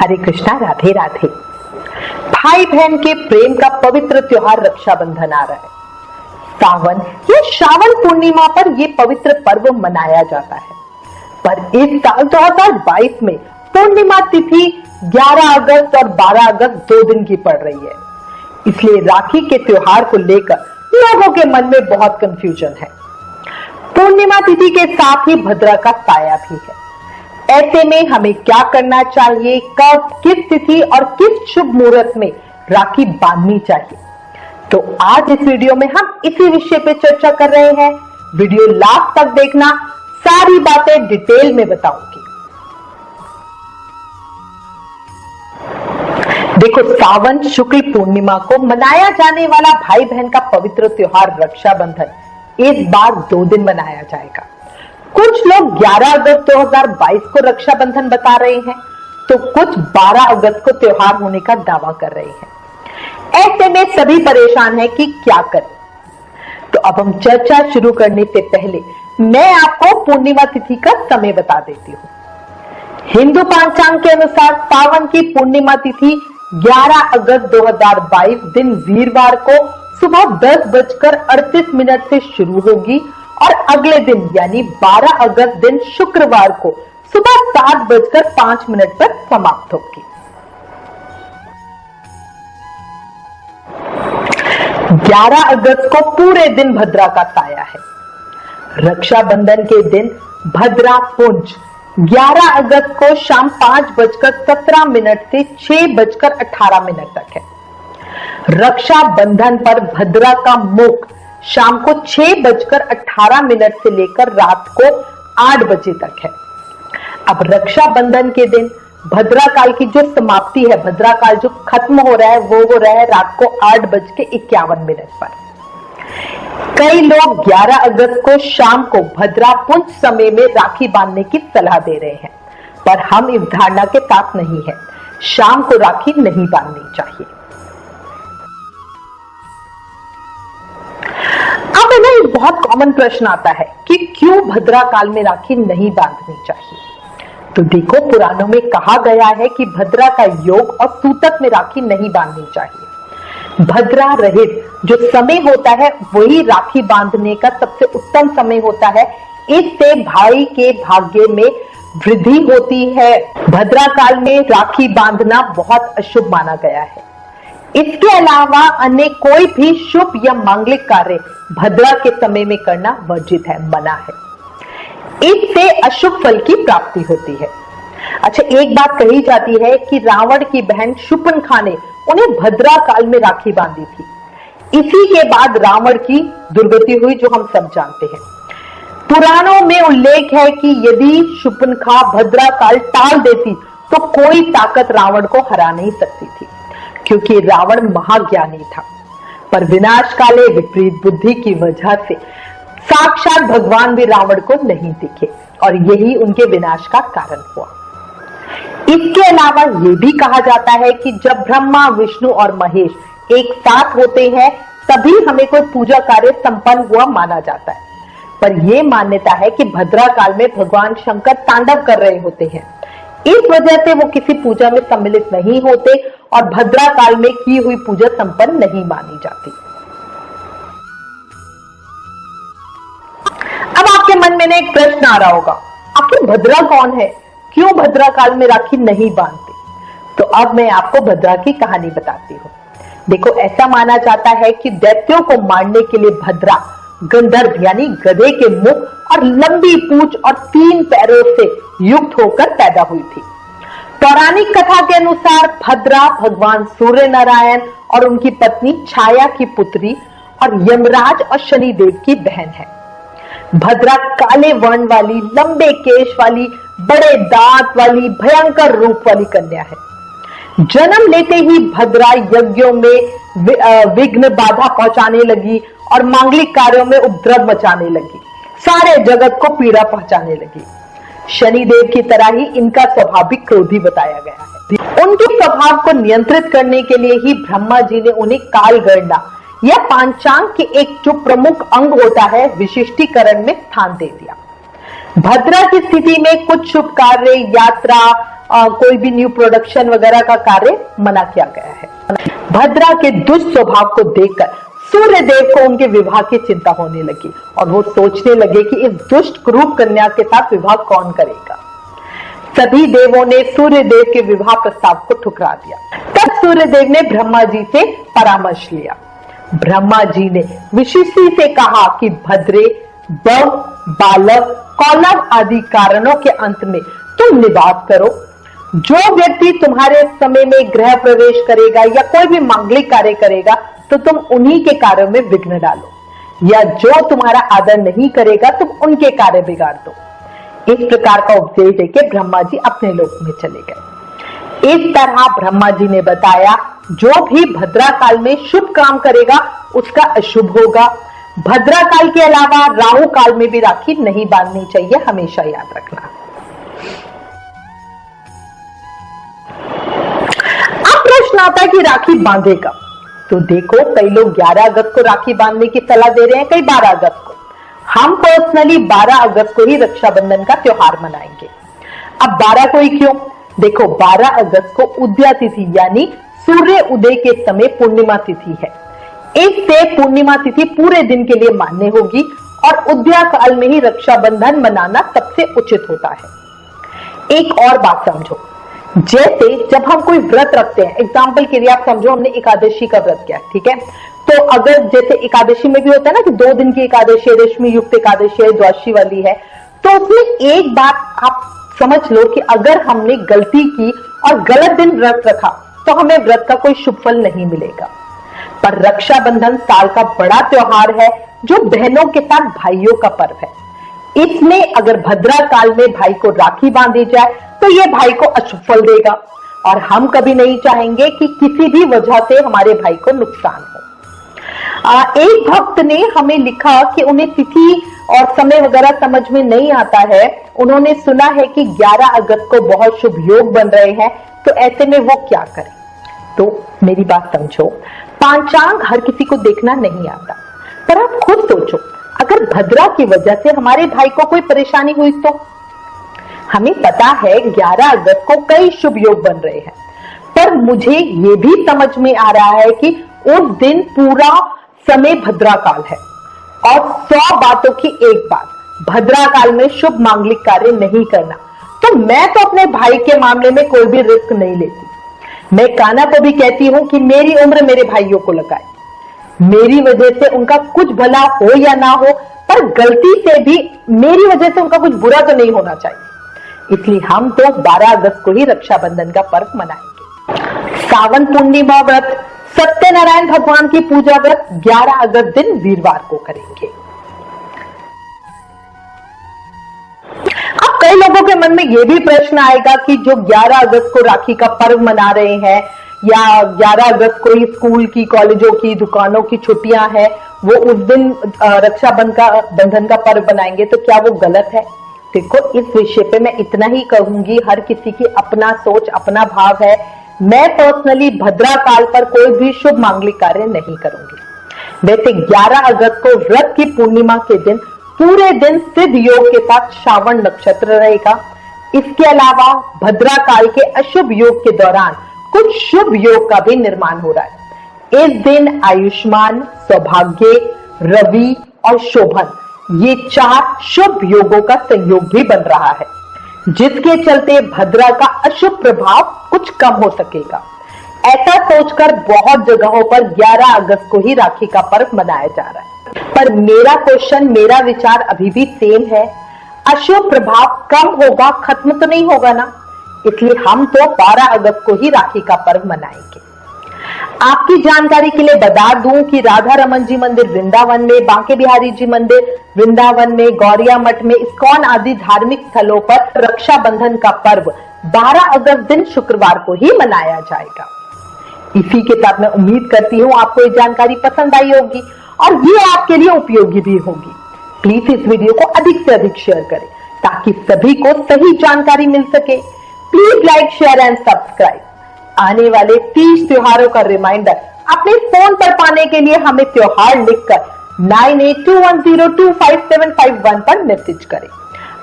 हरे कृष्णा, राधे राधे। भाई बहन के प्रेम का पवित्र त्योहार रक्षाबंधन आ रहा है। सावन या श्रावण पूर्णिमा पर यह पवित्र पर्व मनाया जाता है, पर इस साल 2022 में पूर्णिमा तिथि 11 अगस्त और 12 अगस्त 2 दिन की पड़ रही है। इसलिए राखी के त्योहार को लेकर लोगों के मन में बहुत कंफ्यूजन है। पूर्णिमा तिथि के साथ ही भद्रा का साया भी है। ऐसे में हमें क्या करना चाहिए, कब, किस तिथि और किस शुभ मुहूर्त में राखी बांधनी चाहिए, तो आज इस वीडियो में हम इसी विषय पे चर्चा कर रहे हैं। वीडियो लास्ट तक देखना, सारी बातें डिटेल में बताऊंगी। देखो, सावन शुक्ल पूर्णिमा को मनाया जाने वाला भाई बहन का पवित्र त्योहार रक्षाबंधन इस बार 2 दिन मनाया जाएगा। कुछ लोग 11 अगस्त 2022 को रक्षाबंधन बता रहे हैं, तो कुछ 12 अगस्त को त्योहार होने का दावा कर रहे हैं। ऐसे में सभी परेशान हैं कि क्या करें। तो अब हम चर्चा शुरू करने से पहले मैं आपको पूर्णिमा तिथि का समय बता देती हूँ। हिंदू पंचांग के अनुसार सावन की पूर्णिमा तिथि 11 अगस्त 2022 दिन वीरवार को सुबह 10:38 से शुरू होगी और अगले दिन यानी 12 अगस्त दिन शुक्रवार को सुबह 7:05 पर समाप्त होगी। 11 अगस्त को पूरे दिन भद्रा का साया है। रक्षाबंधन के दिन भद्रा पुंज 11 अगस्त को शाम 5:17 से 6:18 तक है। रक्षाबंधन पर भद्रा का मुख शाम को 6:18 से लेकर रात को 8 बजे तक है। अब रक्षाबंधन के दिन भद्रा काल की जो समाप्ति है, भद्रा काल जो खत्म हो रहा है, वो हो रहा है रात को 8:51 पर। कई लोग 11 अगस्त को शाम को भद्रा पुंज समय में राखी बांधने की सलाह दे रहे हैं, पर हम इस धारणा के साथ नहीं है। शाम को राखी नहीं बांधनी चाहिए। अब है ना, एक बहुत कॉमन प्रश्न आता है कि क्यों भद्रा काल में राखी नहीं बांधनी चाहिए। तो देखो, पुराणों में कहा गया है कि भद्रा का योग और सूतक में राखी नहीं बांधनी चाहिए। भद्रा रहित जो समय होता है वही राखी बांधने का सबसे उत्तम समय होता है। इससे भाई के भाग्य में वृद्धि होती है। भद्रा काल में राखी बांधना बहुत अशुभ माना गया है। इसके अलावा अन्य कोई भी शुभ या मांगलिक कार्य भद्रा के समय में करना वर्जित है, मना है। इससे अशुभ फल की प्राप्ति होती है। अच्छा, एक बात कही जाती है कि रावण की बहन शूर्पणखा ने उन्हें भद्रा काल में राखी बांधी थी। इसी के बाद रावण की दुर्गति हुई, जो हम सब जानते हैं। पुराणों में उल्लेख है कि यदि शूर्पणखा भद्रा काल टाल देती तो कोई ताकत रावण को हरा नहीं सकती थी, क्योंकि रावण महाज्ञानी था। पर विनाश काले विपरीत बुद्धि की वजह से साक्षात भगवान भी रावण को नहीं दिखे और यही उनके विनाश का कारण हुआ। इसके अलावा यह भी कहा जाता है कि जब ब्रह्मा, विष्णु और महेश एक साथ होते हैं तभी हमें कोई पूजा कार्य संपन्न हुआ माना जाता है। पर यह मान्यता है कि भद्रा काल में भगवान शंकर तांडव कर रहे होते हैं। इस वजह से वो किसी पूजा में सम्मिलित नहीं होते और भद्रा काल में की हुई पूजा संपन्न नहीं मानी जाती। अब आपके मन में एक प्रश्न आ रहा होगा, आखिर भद्रा कौन है, क्यों भद्रा काल में राखी नहीं बांधते? तो अब मैं आपको भद्रा की कहानी बताती हूँ। देखो, ऐसा माना जाता है कि दैत्यों को मारने के लिए भद्रा गंधर्व यानी गधे के मुख और लंबी पूंछ और 3 पैरों से युक्त होकर पैदा हुई थी। पौराणिक कथा के अनुसार भद्रा भगवान सूर्य नारायण और उनकी पत्नी छाया की पुत्री और यमराज और शनिदेव की बहन है। भद्रा काले वर्ण वाली, लंबे केश वाली, बड़े दांत वाली, भयंकर रूप वाली कन्या है। जन्म लेते ही भद्रा यज्ञों में विघ्न बाधा पहुंचाने लगी और मांगलिक कार्यों में उपद्रव मचाने लगी, सारे जगत को पीड़ा पहुंचाने लगी। शनिदेव की तरह ही इनका स्वभाव भी क्रोधी बताया गया है। उनके स्वभाव को नियंत्रित करने के लिए ही ब्रह्मा जी ने उन्हें काल गणना या पांचांग के एक जो प्रमुख अंग होता है विशिष्टीकरण में स्थान दे दिया। भद्रा की स्थिति में कुछ शुभ कार्य, यात्रा कोई भी न्यू प्रोडक्शन वगैरह का कार्य मना किया गया है। भद्रा के दुष्ट स्वभाव को देखकर सूर्य देव को उनके विवाह की चिंता होने लगी और वो सोचने लगे कि इस दुष्ट क्रूर कन्या के साथ विवाह कौन करेगा। सभी देवों ने सूर्य देव के विवाह प्रस्ताव को ठुकरा दिया। तब सूर्य देव ने ब्रह्मा जी से परामर्श लिया। ब्रह्मा जी ने विशिष्टि से कहा कि भद्रे, बव, बालक, कौलव आदि कारणों के अंत में तुम निवास करो। जो व्यक्ति तुम्हारे समय में गृह प्रवेश करेगा या कोई भी मांगलिक कार्य करेगा तो तुम उन्हीं के कार्यों में विघ्न डालो, या जो तुम्हारा आदर नहीं करेगा तुम उनके कार्य बिगाड़ दो। इस प्रकार का उपदेश देके ब्रह्मा जी अपने लोक में चले गए। इस तरह ब्रह्मा जी ने बताया, जो भी भद्रा काल में शुभ काम करेगा उसका अशुभ होगा। भद्रा काल के अलावा राहु काल में भी राखी नहीं बांधनी चाहिए, हमेशा याद रखना। अब प्रश्न आता है कि राखी बांधेगा, तो देखो कई लोग 11 अगस्त को राखी बांधने की सलाह दे रहे हैं, कई 12 अगस्त को। हम पर्सनली 12 अगस्त को ही रक्षाबंधन का त्योहार मनाएंगे। अब 12 को ही क्यों? देखो 12 अगस्त को उदया तिथि यानी सूर्य उदय के समय पूर्णिमा तिथि है। इससे पूर्णिमा तिथि पूरे दिन के लिए मान्य होगी और उदया काल में ही रक्षाबंधन मनाना सबसे उचित होता है। एक और बात समझो, जैसे जब हम कोई व्रत रखते हैं, एग्जाम्पल के लिए आप समझो हमने एकादशी का व्रत किया, ठीक है, तो अगर जैसे एकादशी में भी होता है ना कि 2 दिन की एकादशी है, रेशमी युक्त एकादशी है, द्वादशी वाली है, तो उसमें एक बात आप समझ लो कि अगर हमने गलती की और गलत दिन व्रत रखा तो हमें व्रत का कोई शुभ फल नहीं मिलेगा। पर रक्षाबंधन साल का बड़ा त्योहार है जो बहनों के साथ भाइयों का पर्व है। इसमें अगर भद्रा काल में भाई को राखी बांधी जाए तो ये भाई को अशुभ फल देगा और हम कभी नहीं चाहेंगे कि किसी भी वजह से हमारे भाई को नुकसान हो। एक भक्त ने हमें लिखा कि उन्हें तिथि और समय वगैरह समझ में नहीं आता है। उन्होंने सुना है कि 11 अगस्त को बहुत शुभ योग बन रहे हैं, तो ऐसे में वो क्या करें। तो मेरी बात समझो, पांचांग हर किसी को देखना नहीं आता, पर आप खुद सोचो अगर भद्रा की वजह से हमारे भाई को कोई परेशानी हुई तो। हमें पता है 11 अगस्त को कई शुभ योग बन रहे हैं, पर मुझे ये भी समझ में आ रहा है कि उस दिन पूरा समय भद्रा काल है और 100 बातों की एक बात, भद्रा काल में शुभ मांगलिक कार्य नहीं करना। तो मैं तो अपने भाई के मामले में कोई भी रिस्क नहीं लेती। मैं कान्हा को भी कहती हूं कि मेरी उम्र मेरे भाइयों को लगाए, मेरी वजह से उनका कुछ भला हो या ना हो, पर गलती से भी मेरी वजह से उनका कुछ बुरा तो नहीं होना चाहिए। इसलिए हम तो 12 अगस्त को ही रक्षाबंधन का पर्व मनाएंगे। सावन पूर्णिमा व्रत, सत्यनारायण भगवान की पूजा व्रत 11 अगस्त दिन वीरवार को करेंगे। अब कई लोगों के मन में यह भी प्रश्न आएगा कि जो 11 अगस्त को राखी का पर्व मना रहे हैं या 11 अगस्त को ही स्कूल की, कॉलेजों की, दुकानों की छुट्टियां हैं, वो उस दिन रक्षाबंधन का पर्व बनाएंगे, तो क्या वो गलत है? देखो, इस विषय पे मैं इतना ही कहूंगी, हर किसी की अपना सोच, अपना भाव है। मैं पर्सनली भद्रा काल पर कोई भी शुभ मांगलिक कार्य नहीं करूंगी। वैसे 11 अगस्त को व्रत की पूर्णिमा के दिन पूरे दिन सिद्ध योग के साथ श्रावण नक्षत्र रहेगा। इसके अलावा भद्रा काल के अशुभ योग के दौरान कुछ शुभ योग का भी निर्माण हो रहा है। इस दिन आयुष्मान, सौभाग्य, रवि और शोभन, ये 4 शुभ योगों का संयोग भी बन रहा है, जिसके चलते भद्रा का अशुभ प्रभाव कुछ कम हो सकेगा। ऐसा सोचकर बहुत जगहों पर 11 अगस्त को ही राखी का पर्व मनाया जा रहा है। पर मेरा क्वेश्चन, मेरा विचार अभी भी सेम है, अशुभ प्रभाव कम होगा, खत्म तो नहीं होगा ना। इसलिए हम तो 12 अगस्त को ही राखी का पर्व मनाएंगे। आपकी जानकारी के लिए बता दूं कि राधा रमन जी मंदिर वृंदावन में, बांके बिहारी जी मंदिर वृंदावन में, गौरिया मठ में, इस्कॉन आदि धार्मिक स्थलों पर रक्षाबंधन का पर्व 12 अगस्त दिन शुक्रवार को ही मनाया जाएगा। इसी के साथ मैं उम्मीद करती हूँ आपको ये जानकारी पसंद आई होगी और ये आपके लिए उपयोगी भी होगी। प्लीज इस वीडियो को अधिक से अधिक शेयर करें ताकि सभी को सही जानकारी मिल सके। Please like, share and subscribe. आने वाले 30 त्योहारों का रिमाइंडर अपने फोन पर पाने के लिए हमें त्योहार लिखकर 9821025751 पर मैसेज करें।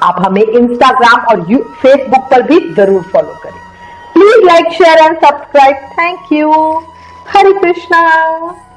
आप हमें इंस्टाग्राम और फेसबुक पर भी जरूर फॉलो करें। like, share and subscribe. Thank you. Hare Krishna.